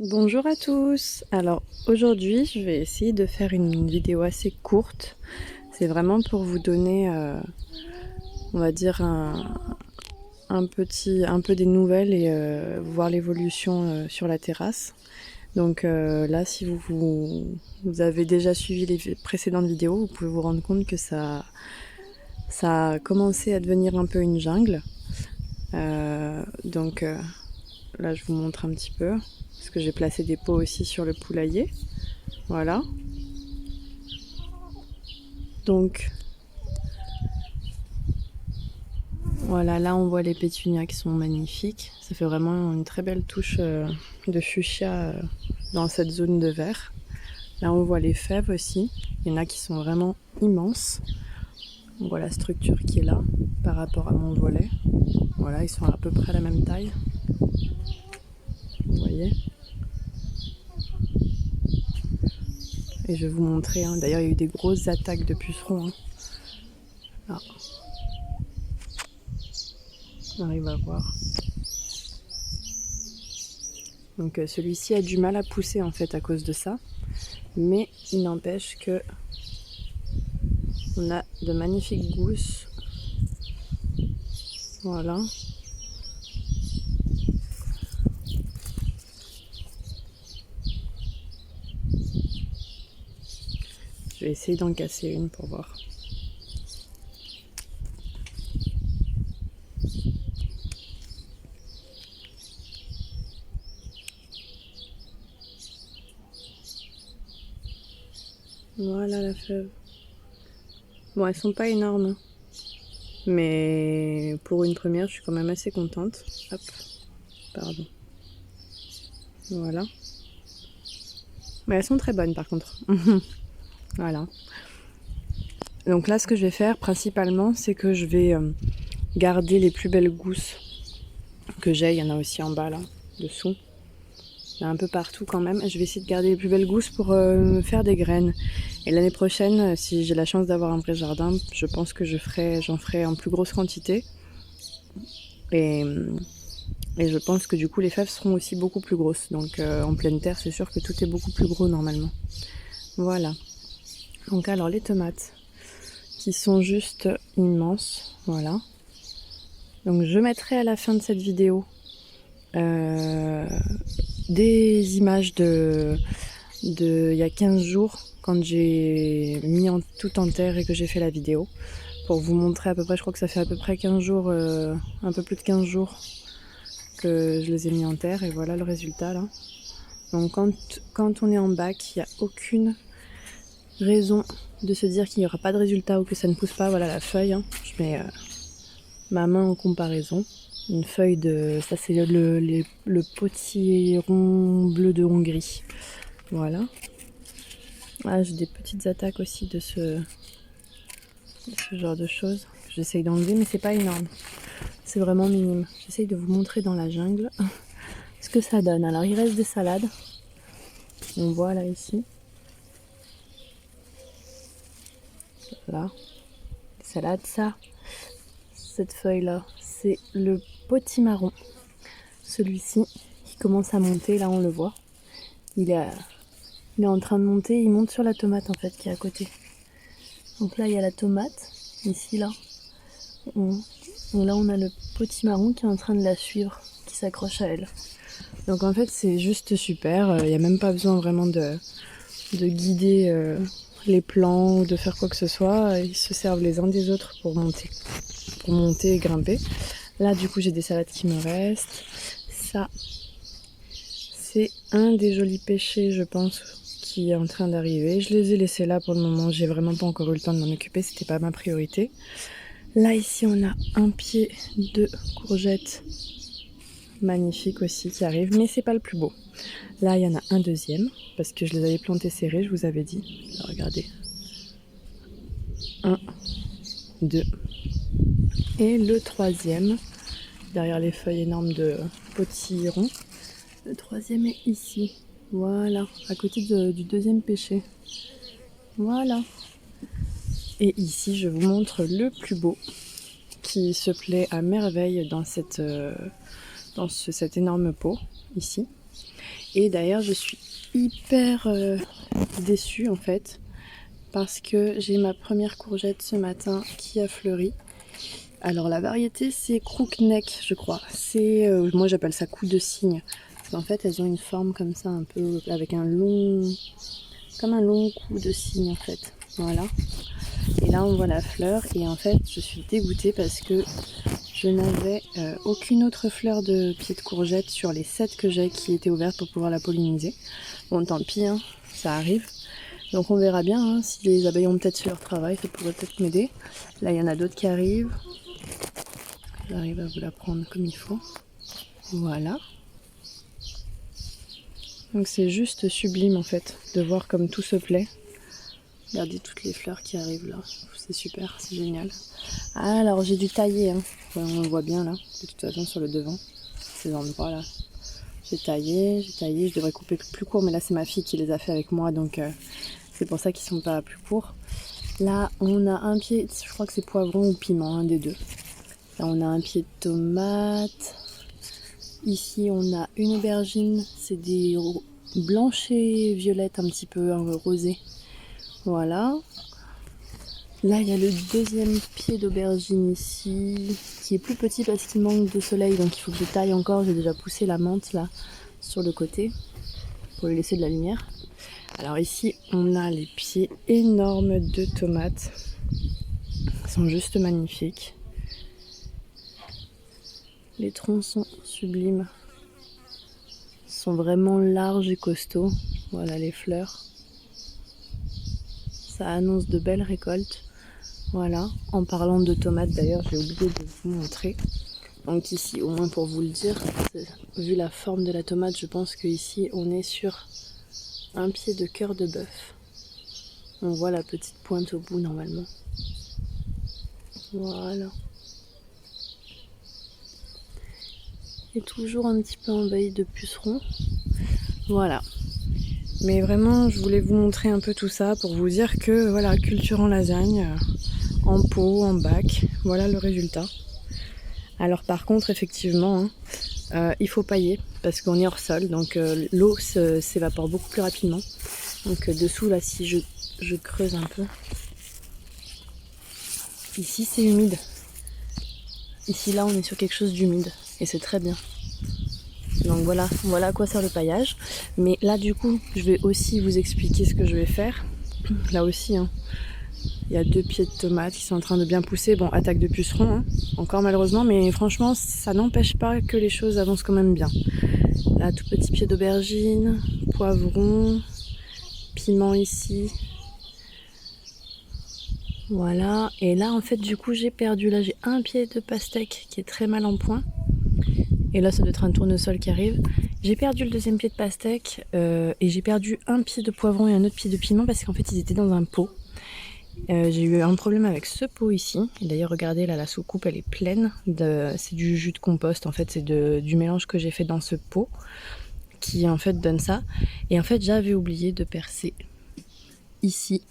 Bonjour à tous. Alors aujourd'hui je vais essayer de faire une vidéo assez courte. C'est vraiment pour vous donner on va dire un peu des nouvelles et voir l'évolution sur la terrasse. Donc là si vous avez déjà suivi les précédentes vidéos, vous pouvez vous rendre compte que ça a commencé à devenir un peu une jungle. Donc là je vous montre un petit peu. Parce que j'ai placé des pots aussi sur le poulailler. Voilà. Donc voilà, là on voit les pétunias qui sont magnifiques. Ça fait vraiment une très belle touche de fuchsia dans cette zone de vert. Là on voit les fèves aussi. Il y en a qui sont vraiment immenses. On voit la structure qui est là par rapport à mon volet. Voilà, ils sont à peu près la même taille. Vous voyez. Et je vais vous montrer. D'ailleurs il y a eu des grosses attaques de pucerons. Là. On arrive à voir. Donc celui-ci a du mal à pousser en fait à cause de ça. Mais il n'empêche que on a de magnifiques gousses. Voilà. Je vais essayer d'en casser une pour voir. Voilà la fève. Bon, elles sont pas énormes. Mais pour une première, je suis quand même assez contente. Hop, pardon. Voilà. Mais elles sont très bonnes par contre. Voilà. Donc là, ce que je vais faire principalement, c'est que je vais garder les plus belles gousses que j'ai. Il y en a aussi en bas là, dessous. Il y en a un peu partout quand même. Je vais essayer de garder les plus belles gousses pour me faire des graines. Et l'année prochaine, si j'ai la chance d'avoir un vrai jardin, je pense que j'en ferai en plus grosse quantité. Et je pense que du coup les fèves seront aussi beaucoup plus grosses. Donc en pleine terre, c'est sûr que tout est beaucoup plus gros normalement. Voilà. Donc alors les tomates qui sont juste immenses. Voilà. Donc je mettrai à la fin de cette vidéo des images de il y a 15 jours quand j'ai mis tout en terre et que j'ai fait la vidéo pour vous montrer à peu près, je crois que ça fait à peu près 15 jours, un peu plus de 15 jours que je les ai mis en terre et voilà le résultat là. Donc quand on est en bac, il n'y a aucune raison de se dire qu'il n'y aura pas de résultat ou que ça ne pousse pas. Voilà la feuille, je mets ma main en comparaison. Une feuille de... ça c'est le potiron bleu de Hongrie. Voilà. Ah, j'ai des petites attaques aussi de ce genre de choses que j'essaye d'enlever, mais c'est pas énorme. C'est vraiment minime. J'essaye de vous montrer dans la jungle ce que ça donne. Alors il reste des salades. On voit là ici. Là. Les salades, ça. Cette feuille là, c'est le potimarron. Celui-ci qui commence à monter, là on le voit. Il est en train de monter, il monte sur la tomate en fait qui est à côté. Donc là il y a la tomate, ici là. Là on a le potimarron qui est en train de la suivre, qui s'accroche à elle. Donc en fait c'est juste super, il n'y a même pas besoin vraiment de guider les plants ou de faire quoi que ce soit. Ils se servent les uns des autres pour monter et grimper. Là du coup j'ai des salades qui me restent. Ça c'est un des jolis pêchés je pense qui est en train d'arriver. Je les ai laissés là pour le moment, j'ai vraiment pas encore eu le temps de m'en occuper, c'était pas ma priorité. Là ici on a un pied de courgette magnifique aussi qui arrive, mais c'est pas le plus beau. Là il y en a un deuxième parce que je les avais plantés serrés, je vous avais dit. Alors, regardez. 1, 2. Et le troisième, derrière les feuilles énormes de potiron. Le troisième est ici. Voilà, à côté du deuxième pêcher. Voilà. Et ici, je vous montre le plus beau qui se plaît à merveille dans cet énorme pot, ici. Et d'ailleurs je suis hyper déçue en fait, parce que j'ai ma première courgette ce matin qui a fleuri. Alors la variété c'est crookneck je crois, c'est moi j'appelle ça cou de cygne, parce qu'en fait elles ont une forme comme ça un peu avec un long, comme un long cou de cygne en fait, voilà. Et là on voit la fleur et en fait je suis dégoûtée parce que je n'avais aucune autre fleur de pied de courgette sur les 7 que j'ai qui étaient ouvertes pour pouvoir la polliniser. Bon tant pis, hein, ça arrive. Donc on verra bien, hein, si les abeilles ont peut-être fait leur travail, ça pourrait peut-être m'aider. Là il y en a d'autres qui arrivent. J'arrive à vous la prendre comme il faut. Voilà. Donc c'est juste sublime en fait, de voir comme tout se plaît. Regardez toutes les fleurs qui arrivent là, c'est super, c'est génial. Ah, alors j'ai dû tailler, hein. Ouais, on le voit bien là, de toute façon sur le devant, ces endroits là. J'ai taillé, je devrais couper plus court, mais là c'est ma fille qui les a fait avec moi, donc c'est pour ça qu'ils sont pas plus courts. Là on a un pied, je crois que c'est poivron ou piment, un des deux. Là on a un pied de tomate. Ici on a une aubergine, c'est des blanches et violettes un petit peu rosées. Voilà. Là il y a le deuxième pied d'aubergine ici, qui est plus petit parce qu'il manque de soleil, donc il faut que je taille encore. J'ai déjà poussé la menthe là sur le côté pour lui laisser de la lumière. Alors ici on a les pieds énormes de tomates, ils sont juste magnifiques. Les troncs sont sublimes, ils sont vraiment larges et costauds. Voilà les fleurs, ça annonce de belles récoltes. Voilà, en parlant de tomates d'ailleurs, j'ai oublié de vous montrer. Donc ici, au moins pour vous le dire, vu la forme de la tomate, je pense qu'ici on est sur un pied de cœur de bœuf. On voit la petite pointe au bout normalement. Voilà. Et toujours un petit peu envahi de pucerons. Voilà. Mais vraiment, je voulais vous montrer un peu tout ça pour vous dire que voilà, culture en lasagne, en pot, en bac, voilà le résultat. Alors par contre, effectivement, hein, il faut pailler parce qu'on est hors sol, donc l'eau s'évapore beaucoup plus rapidement. Donc dessous là, si je creuse un peu, ici c'est humide. Ici là, on est sur quelque chose d'humide et c'est très bien. Donc voilà à quoi sert le paillage. Mais là du coup, je vais aussi vous expliquer ce que je vais faire. Là aussi, hein, il y a 2 pieds de tomates qui sont en train de bien pousser. Bon, attaque de pucerons, hein, encore malheureusement, mais franchement, ça n'empêche pas que les choses avancent quand même bien. Là, tout petit pied d'aubergine, poivron, piment ici. Voilà, et là en fait du coup j'ai perdu, là j'ai un pied de pastèque qui est très mal en point. Et là ça doit être un tournesol qui arrive. J'ai perdu le deuxième pied de pastèque et j'ai perdu un pied de poivron et un autre pied de piment parce qu'en fait ils étaient dans un pot. J'ai eu un problème avec ce pot ici. Et d'ailleurs regardez là, la soucoupe elle est pleine. C'est du jus de compost en fait, c'est du mélange que j'ai fait dans ce pot qui en fait donne ça. Et en fait j'avais oublié de percer ici.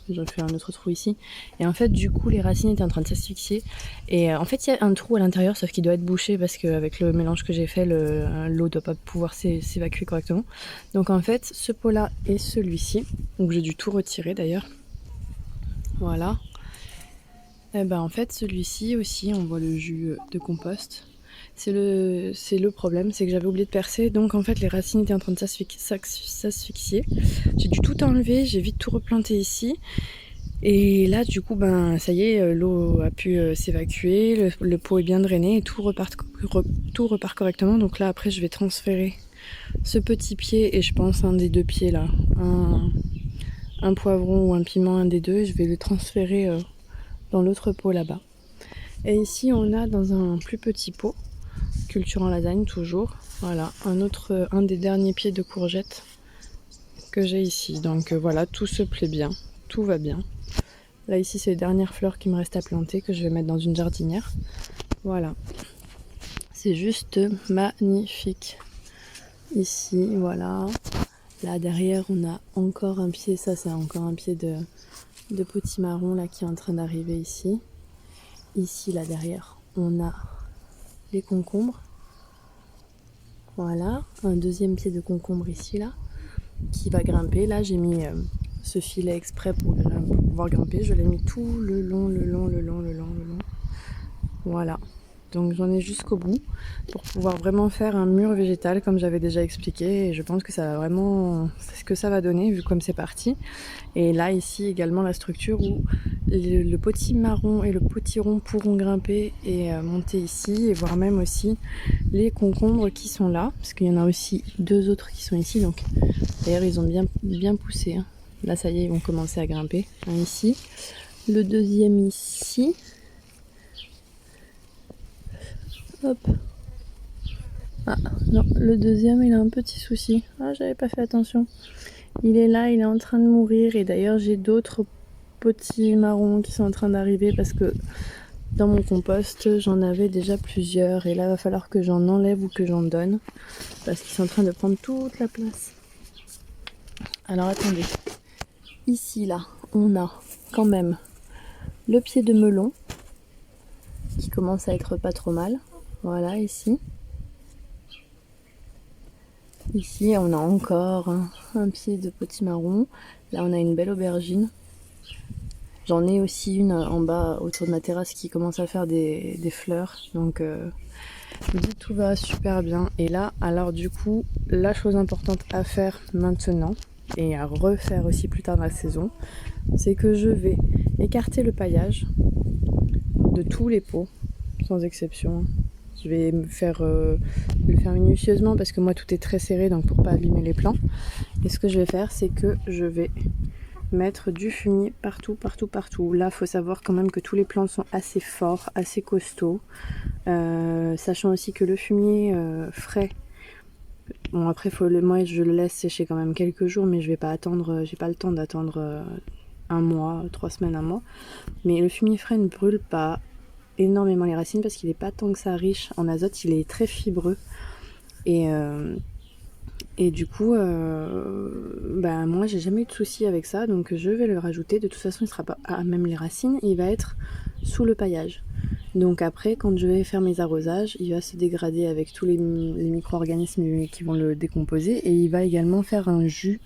J'en fais un autre trou ici. Et en fait, du coup, les racines étaient en train de s'asphyxier. Et en fait, il y a un trou à l'intérieur, sauf qu'il doit être bouché parce qu'avec le mélange que j'ai fait, l'eau ne doit pas pouvoir s'évacuer correctement. Donc en fait, ce pot-là et celui-ci, donc j'ai dû tout retirer d'ailleurs. Voilà. Et ben en fait, celui-ci aussi, on voit le jus de compost. C'est le problème, c'est que j'avais oublié de percer, donc en fait les racines étaient en train de s'asphyxier. J'ai dû tout enlever, j'ai vite tout replanté ici. Et là du coup ben ça y est, l'eau a pu s'évacuer, le pot est bien drainé et tout repart correctement. Donc là après je vais transférer ce petit pied et je pense un des 2 pieds là, un poivron ou un piment, un des deux, et je vais le transférer dans l'autre pot là-bas. Et ici on a dans un plus petit pot, culture en lasagne toujours, voilà, un des derniers pieds de courgettes que j'ai ici. Donc voilà, tout se plaît bien, tout va bien. Là ici c'est les dernières fleurs qui me restent à planter que je vais mettre dans une jardinière. Voilà, c'est juste magnifique. Ici voilà, là derrière on a encore un pied, ça c'est encore un pied de potimarron là qui est en train d'arriver ici. Ici là derrière on a les concombres. Voilà, un deuxième pied de concombre ici, là, qui va grimper. Là, j'ai mis ce filet exprès pour pouvoir grimper. Je l'ai mis tout le long. Voilà. Donc j'en ai jusqu'au bout pour pouvoir vraiment faire un mur végétal comme j'avais déjà expliqué, et je pense que ça va vraiment, c'est ce que ça va donner vu comme c'est parti. Et là ici également la structure où le potimarron et le potiron pourront grimper et monter ici, et voir même aussi les concombres qui sont là, parce qu'il y en a aussi deux autres qui sont ici. Donc d'ailleurs ils ont bien poussé, hein. Là ça y est, ils vont commencer à grimper. Un ici, le deuxième ici. Hop. Ah non, le deuxième il a un petit souci. Ah, j'avais pas fait attention. Il est là, il est en train de mourir, et d'ailleurs j'ai d'autres petits marrons qui sont en train d'arriver parce que dans mon compost j'en avais déjà plusieurs, et là il va falloir que j'en enlève ou que j'en donne parce qu'ils sont en train de prendre toute la place. Alors attendez, ici là on a quand même le pied de melon qui commence à être pas trop mal. Voilà, ici. Ici, on a encore un pied de potimarron. Là, on a une belle aubergine. J'en ai aussi une en bas autour de ma terrasse qui commence à faire des fleurs. Donc, je me dis tout va super bien. Et là, alors du coup, la chose importante à faire maintenant, et à refaire aussi plus tard dans la saison, c'est que je vais écarter le paillage de tous les pots, sans exception. Je vais le faire minutieusement parce que moi tout est très serré, donc pour pas abîmer les plants. Et ce que je vais faire, c'est que je vais mettre du fumier partout. Là, faut savoir quand même que tous les plants sont assez forts, assez costauds. Sachant aussi que le fumier frais, bon après moi je le laisse sécher quand même quelques jours, mais je vais pas attendre, j'ai pas le temps d'attendre un mois, 3 semaines, un mois. Mais le fumier frais ne brûle pas énormément les racines parce qu'il n'est pas tant que ça riche en azote, il est très fibreux, et du coup moi j'ai jamais eu de soucis avec ça, donc je vais le rajouter. De toute façon il sera pas à même les racines, il va être sous le paillage, donc après quand je vais faire mes arrosages il va se dégrader avec tous les micro-organismes qui vont le décomposer, et il va également faire un jus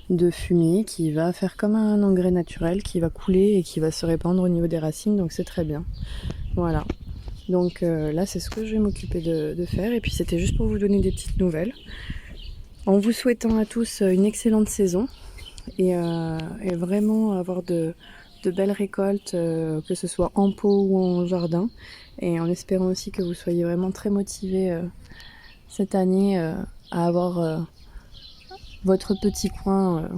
de fumier qui va faire comme un engrais naturel qui va couler et qui va se répandre au niveau des racines, donc c'est très bien. Voilà, donc là c'est ce que je vais m'occuper de faire, et puis c'était juste pour vous donner des petites nouvelles, en vous souhaitant à tous une excellente saison, et vraiment avoir de belles récoltes, que ce soit en pot ou en jardin, et en espérant aussi que vous soyez vraiment très motivés cette année à avoir votre petit coin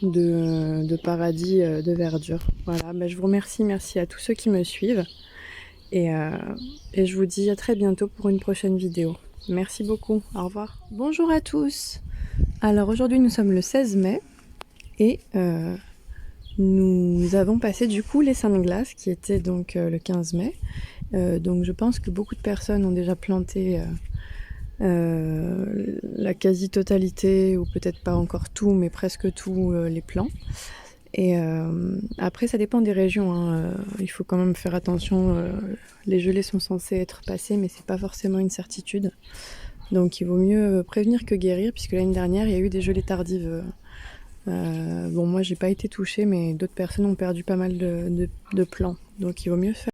de paradis de verdure. Voilà, je vous remercie, merci à tous ceux qui me suivent. Et je vous dis à très bientôt pour une prochaine vidéo. Merci beaucoup, au revoir. Bonjour à tous. Alors aujourd'hui nous sommes le 16 mai et nous avons passé du coup les Saintes-Glaces qui était donc le 15 mai. Donc je pense que beaucoup de personnes ont déjà planté la quasi-totalité, ou peut-être pas encore tout, mais presque tous les plants. Et après ça dépend des régions, hein. Il faut quand même faire attention, les gelées sont censées être passées mais c'est pas forcément une certitude, donc il vaut mieux prévenir que guérir, puisque l'année dernière il y a eu des gelées tardives. Bon, moi j'ai pas été touchée, mais d'autres personnes ont perdu pas mal de plants, donc il vaut mieux faire